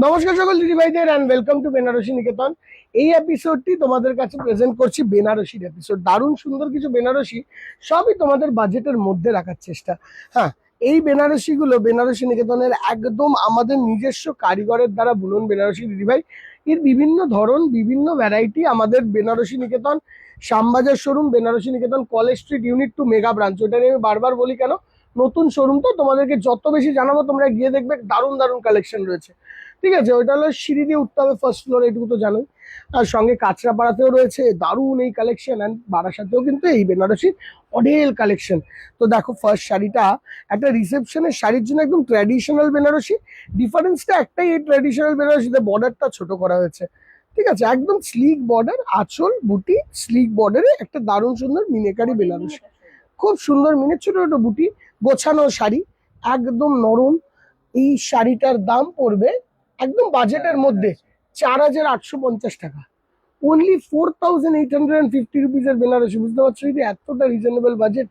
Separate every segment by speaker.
Speaker 1: নমস্কার সকল দিদিভাইদের and welcome to Banarasi নিকেতন। এই এপিসোডটি তোমাদের কাছে প্রেজেন্ট করছি বেনারসির এপিসোড। দারুণ সুন্দর কিছু বেনারসি, সবই তোমাদের বাজেটের মধ্যে রাখার চেষ্টা। হ্যাঁ, এই বেনারসিগুলো বেনারসি নিকেতনের একদম আমাদের নিজস্ব কারিগরের দ্বারা বুনন বেনারসি দিদিভাই। এর বিভিন্ন ধরন, বিভিন্ন ভ্যারাইটি আমাদের Banarasi Niketan Shyambazar showroom, Banarasi Niketan college street unit 2 mega branch. ওটা নিয়ে আমি বারবার বলি কেন, নতুন শোরুম তো তোমাদেরকে যত বেশি জানাবো তোমরা গিয়ে দেখবে দারুণ দারুণ কালেকশন রয়েছে। ঠিক আছে, ওইটা হলো সিঁড়ি দিয়ে উঠতে হবে ফার্স্ট ফ্লোর, এটুকু তো জানোই। আর সঙ্গে কাঁচরাপাড়াতেও রয়েছে দারুণ এই কালেকশন, অ্যান্ড বারাসাতেও কিন্তু এই বেনারসির অঢেল কালেকশন। তো দেখো, ফার্স্ট শাড়িটা একটা রিসেপশনের শাড়ির জন্য একদম ট্র্যাডিশনাল বেনারসি। ডিফারেন্সটা একটাই, এই ট্র্যাডিশনাল বেনারসিতে বর্ডারটা ছোট করা হয়েছে। ঠিক আছে, একদম স্লিক বর্ডার, আঁচল বুটি স্লিক বর্ডারে একটা দারুণ সুন্দর মিনেকারি বেনারসি। খুব সুন্দর মিনে ছোট ছোট বুটি, গোছানো শাড়ি, একদম নরম। এই শাড়িটার দাম পড়বে একদম বাজেটের মধ্যে 4,850 টাকা। অনলি 4,850 রুপিসের বেনারসি। বুঝতে পারছো যদি এতটা রিজনেবল বাজেট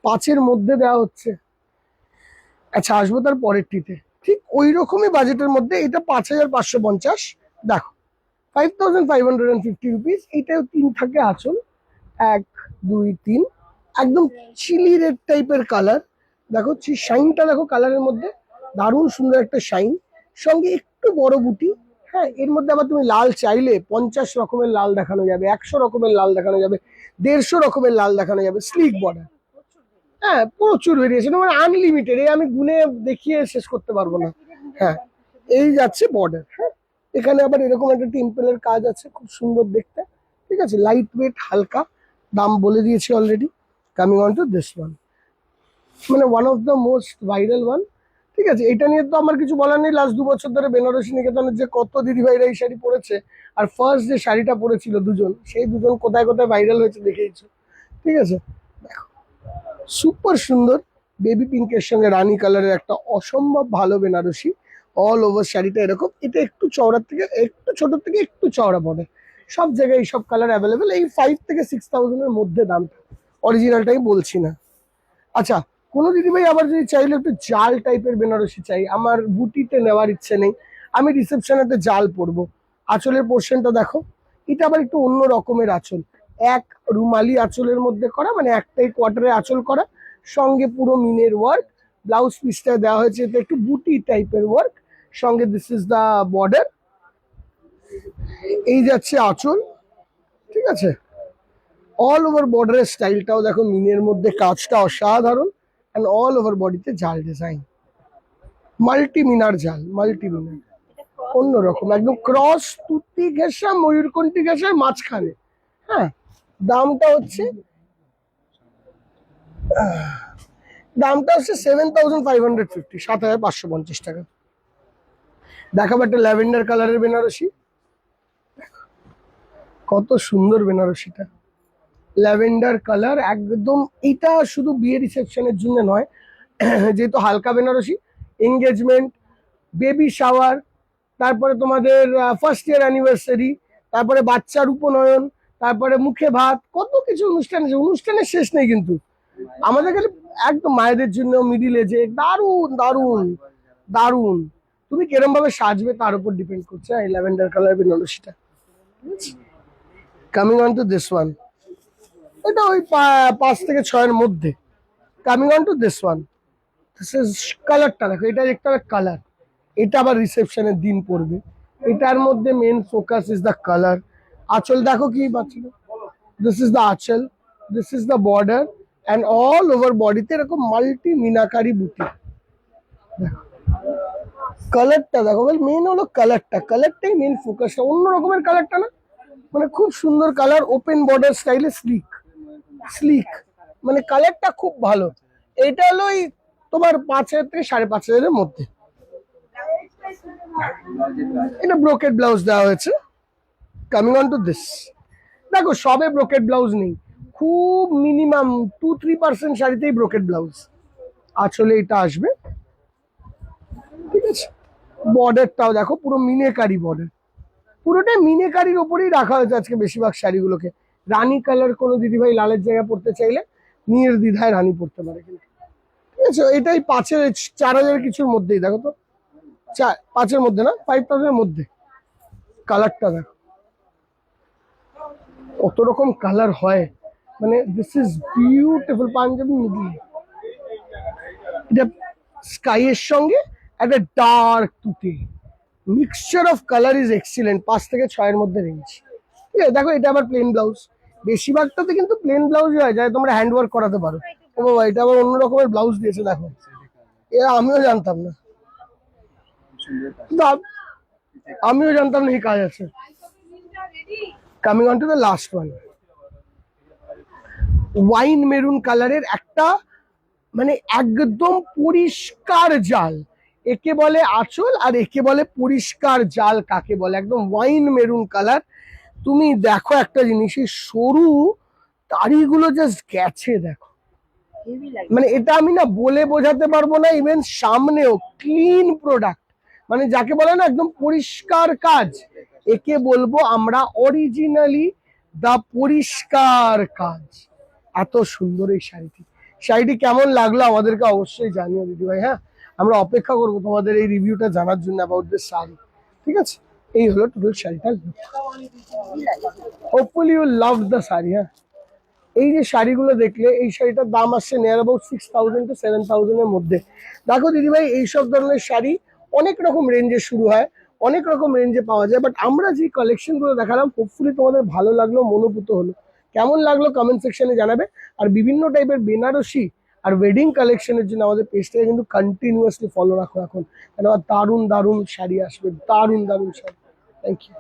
Speaker 1: 5-এর মধ্যে দেওয়া হচ্ছে। আচ্ছা, আসবো তার পরেরটিতে, ঠিক ওই রকমই বাজেটের মধ্যে এটা 5,550। দেখো, 5,550 রুপিস। এটাও 3 থাকে আঁচল, 1 2 3, একদম চিলি রেড টাইপের কালার। দেখো শাইনটা, দেখো কালারের মধ্যে দারুণ সুন্দর একটা শাইন, সঙ্গে একটু বড় বুটি। হ্যাঁ, এর মধ্যে আবার তুমি লাল চাইলে 50 রকমের লাল দেখানো যাবে, 100 রকমের লাল দেখানো যাবে, 150 রকমের লাল দেখানো যাবে। স্লিক বর্ডার, হ্যাঁ প্রচুর ভেরিয়েশন, মানে আনলিমিটেড, এই আমি গুনে দেখিয়ে শেষ করতে পারবো না। হ্যাঁ, এই যাচ্ছে বর্ডার। হ্যাঁ, এখানে আবার এরকম একটা টেম্পলের কাজ আছে, খুব সুন্দর দেখতে। ঠিক আছে, লাইট ওয়েট, হালকা। দাম বলে দিয়েছি already. Coming on to this one, মানে one of the most viral one. ঠিক আছে, এটা নিয়ে তো আমার কিছু বলার নেই। লাস্ট 2 বছর ধরে বেনারসি নিকেতনের যে কত দিদিভাইরা এই শাড়ি পরেছে, আর ফার্স্ট যে শাড়িটা পরেছিল দুজন, সেই দুজন কোথায় কোথায় ভাইরাল হয়েছে দেখেইছো। ঠিক আছে, দেখো সুপার সুন্দর বেবি পিঙ্কের সঙ্গে রানী কালারের একটা অসম্ভব ভালো বেনারসি। অল ওভার শাড়িটা এরকম, এটা একটু চওড়ার থেকে একটু ছোট থেকে একটু চওড়া পড়ে। সব জায়গায় এইসব কালার অ্যাভেলেবেল। এই 5 থেকে 6,000-এর মধ্যে দামটা, অরিজিনালটাই বলছি না। আচ্ছা, কোনো দিদিভাই আবার যদি চাইলে একটু জাল টাইপের বেনারসি চাই, আমার বুটিতে নেওয়ার ইচ্ছে নেই, আমি রিসেপশনেতে জাল পরবো। আঁচলের পোর্শনটা দেখো, এটা আবার একটু অন্য রকমের আঁচল। এক রুমালি আঁচলের মধ্যে করা, মানে একটাই কোয়ার্টারে আঁচল করা, সঙ্গে পুরো মিনের ওয়ার্ক। ব্লাউজ পিসটা দেওয়া হয়েছে এটা একটু বুটি টাইপের ওয়ার্ক, সঙ্গে দিস ইজ দা বর্ডার। এই যাচ্ছে আঁচল। ঠিক আছে, অল ওভার বর্ডারের স্টাইলটাও দেখো, মিনের মধ্যে কাজটা অসাধারণ, অ্যান্ড অল ওভার বডিতে জাল ডিজাইন, মাল্টি মিনার জাল, মাল্টি মিনার অন্যরকম একদম ক্রস তুতি ঘেঁষা ময়ূরকণ্ঠী ঘেঁষার মাঝখানে। হ্যাঁ, দামটা হচ্ছে দামটা হচ্ছে 7,550, 7,550 টাকা। দেখাবো একটা ল্যাভেন্ডার কালারের বেনারসি। কত সুন্দর বেনারসিটা, ল্যাভেন্ডার কালার একদম। এটা শুধু বিয়ে রিসেপশনের জন্য নয়, যেহেতু হালকা বেনারসি, এঙ্গেজমেন্ট, বেবি শাওয়ার, তারপরে তোমাদের ফার্স্ট ইয়ার অ্যানিভার্সারি, তারপরে বাচ্চার উপনয়ন, তারপরে মুখে ভাত, কত কিছু অনুষ্ঠান আছে। অনুষ্ঠানের শেষ নেই কিন্তু আমাদের কাছে। একদম মায়েদের জন্য, মিডিল এজে, দারুণ দারুণ দারুণ। তুমি কিরম ভাবে সাজবে তার উপর ডিপেন্ড করছে এই ল্যাভেন্ডার কালার বেনারসিটা। Coming on to this one, এটা ওই 5 থেকে 6-এর মধ্যে। Coming on to this one, this is কালারটা দেখো, এটা দেখতে হবে কালার। এটা আবার রিসেপশনের দিন পড়বে। এটার মধ্যে main focus is the colour. আঁচল দেখো কি বাচ্চা, this is the anchal, this is the border, and all over বডিতে এরকম মাল্টি মিনাকারি বুটি। দেখো কালারটা দেখো, মেন হলো কালারটা, কালারটাই মেন ফোকাসটা। অন্য রকমের কালারটা না, মানে খুব সুন্দর কালার, ওপেন বর্ডার স্টাইলে স্লিক স্লিক, মানে কালারটা খুব ভালো। এটা হলো ওই তোমার 5,000 থেকে 5,500-এর মধ্যে। এটা ব্রোকেড ব্লাউজ দেওয়া হয়েছে। কামিং অন টু দিস, দেখো সবে ব্রোকেড ব্লাউজ নেই, খুব মিনিমাম 2-3% শাড়িতেই ব্রোকেড ব্লাউজ। আসলে এটা আসবে। ঠিক আছে, বর্ডারটাও দেখো পুরো মিনেকারি বর্ডার, পুরোটাই মিনেকারির ওপরেই রাখা হয়েছে আজকে বেশিরভাগ শাড়িগুলোকে। রানী কালার কোনো দিদিভাই লালের জায়গা পড়তে চাইলে নির্দ্বিধায় রানী পড়তে পারে কিন্তু। ঠিক আছে, এটাই 4,000 কিছুর মধ্যেই। দেখো তো পাঁচের মধ্যে না, 5000 এর মধ্যে। কালারটা দেখো, কত রকম কালার হয়, মানে দিস ইজ বিউটিফুল। পাঞ্জাবি মিডি, এটা স্কাই এর সঙ্গে একটা ডার্ক তুতে, mixture of colour is excellent. 5 থেকে 6 এর মধ্যে রেঞ্জ। ঠিক আছে, দেখো এটা আবার প্লেন ব্লাউজ, বেশিরভাগটাতে কিন্তু প্লেন ব্লাউজ হয়, যাতে তোমরা হ্যান্ড ওয়ার্ক করাতে পারো। ও বাবা, এটা আবার অন্য রকমের ব্লাউজ দিয়েছে দেখো, এরা আমিও জানতাম না, কিন্তু আমিও জানতাম না এই কাজ আছে। Coming on to the last one, wine maroon কালারের একটা, মানে একদম পরিষ্কার জাল, একে বলে আঁচল আর একে বলে পরিষ্কার জাল কাকে বলে, একদম ওয়াইন মেরুন কালার। তুমি দেখো একটা জিনিস, এই সরু তারিগুলো জাস্ট গেছে দেখো, মানে এটা আমি না বলে বোঝাতে পারবো না। ইভেন সামনেও ক্লিন প্রোডাক্ট, মানে যাকে বলে না একদম পরিষ্কার কাজ, একে বলবো আমরা অরিজিনালি দা পরিষ্কার কাজ। এত সুন্দর এই শাড়িটি। শাড়িটি কেমন লাগলো আমাদেরকে অবশ্যই জানিও দিদি ভাই। হ্যাঁ, আমরা অপেক্ষা করবো তোমাদের এই রিভিউটা জানার জন্য অ্যাবাউট দিস শাড়ি। ঠিক আছে, এই হলো টোটাল শাড়িটার look. Hopefully you love the sari. হ্যাঁ, এই যে শাড়িগুলো দেখলে, এই শাড়িটার দাম আসছে নিয়ার অ্যাবাউট 6000 to 7000 এর মধ্যে। দেখো দিদিভাই, এইসব ধরনের শাড়ি অনেক রকম রেঞ্জে শুরু হয়, অনেক রকম রেঞ্জে পাওয়া যায়, বাট আমরা যে কালেকশনগুলো দেখালাম হোপফুলি তোমাদের ভালো লাগলো, মনোভূত হলো। কেমন লাগলো কমেন্ট সেকশনে জানাবে। আর বিভিন্ন টাইপের বেনারসি আর ওয়েডিং কালেকশনের জন্য আমাদের পেজটাকে কিন্তু কন্টিনিউয়াসলি ফলো রাখো এখন, কেন দারুণ দারুণ শাড়ি আসবে, দারুণ দারুণ শাড়ি। Thank you.